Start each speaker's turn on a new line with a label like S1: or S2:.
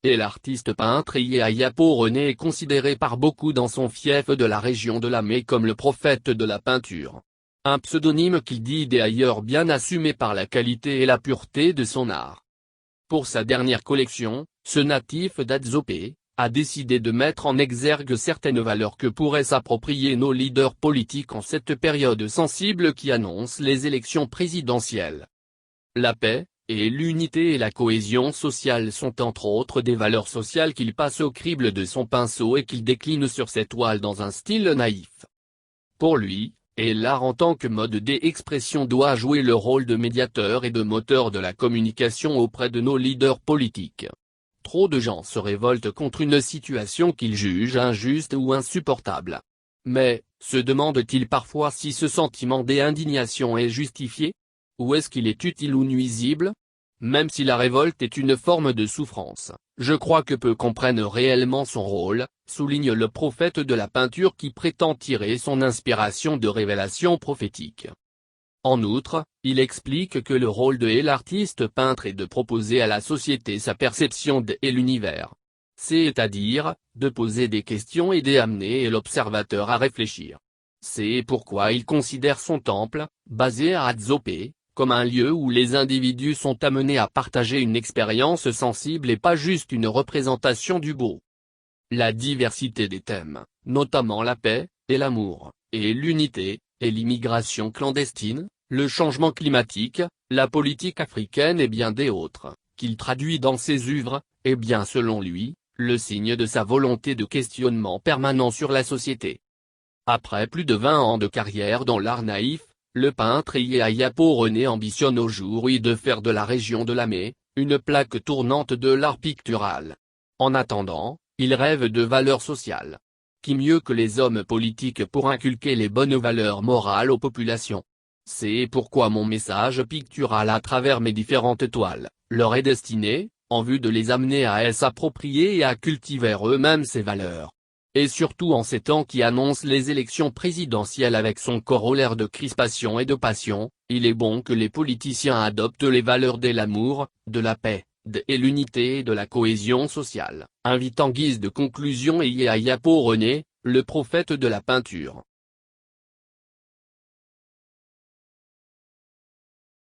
S1: et l'artiste peintre Yapo René est considéré par beaucoup dans son fief de la région de Lamé comme le prophète de la peinture. Un pseudonyme qu'il dit d'ailleurs bien assumé par la qualité et la pureté de son art. Pour sa dernière collection, ce natif d'Adzopé a décidé de mettre en exergue certaines valeurs que pourraient s'approprier nos leaders politiques en cette période sensible qui annonce les élections présidentielles. La paix, et l'unité et la cohésion sociale sont entre autres des valeurs sociales qu'il passe au crible de son pinceau et qu'il décline sur ses toiles dans un style naïf. Pour lui, et l'art en tant que mode d'expression doit jouer le rôle de médiateur et de moteur de la communication auprès de nos leaders politiques. Trop de gens se révoltent contre une situation qu'ils jugent injuste ou insupportable. Mais, se demandent-ils parfois si ce sentiment d'indignation est justifié? Ou est-ce qu'il est utile ou nuisible? Même si la révolte est une forme de souffrance, je crois que peu comprennent réellement son rôle, souligne le prophète de la peinture qui prétend tirer son inspiration de révélations prophétiques. En outre, il explique que le rôle de l'artiste peintre est de proposer à la société sa perception de l'univers. C'est-à-dire, de poser des questions et d'amener l'observateur à réfléchir. C'est pourquoi il considère son temple, basé à Adzopé, comme un lieu où les individus sont amenés à partager une expérience sensible et pas juste une représentation du beau. La diversité des thèmes, notamment la paix, et l'amour, et l'unité, et l'immigration clandestine, le changement climatique, la politique africaine et bien des autres, qu'il traduit dans ses œuvres, est bien selon lui, le signe de sa volonté de questionnement permanent sur la société. Après plus de 20 ans de carrière dans l'art naïf, le peintre Yapo René ambitionne aujourd'hui de faire de la région de Lamé, une plaque tournante de l'art pictural. En attendant, il rêve de valeurs sociales. Qui mieux que les hommes politiques pour inculquer les bonnes valeurs morales aux populations? C'est pourquoi mon message pictural à travers mes différentes toiles, leur est destiné, en vue de les amener à s'approprier et à cultiver eux-mêmes ces valeurs. Et surtout en ces temps qui annoncent les élections présidentielles avec son corollaire de crispation et de passion, il est bon que les politiciens adoptent les valeurs de l'amour, de la paix, de l'unité et de la cohésion sociale, invite en guise de conclusion Yapo René, le prophète de la peinture.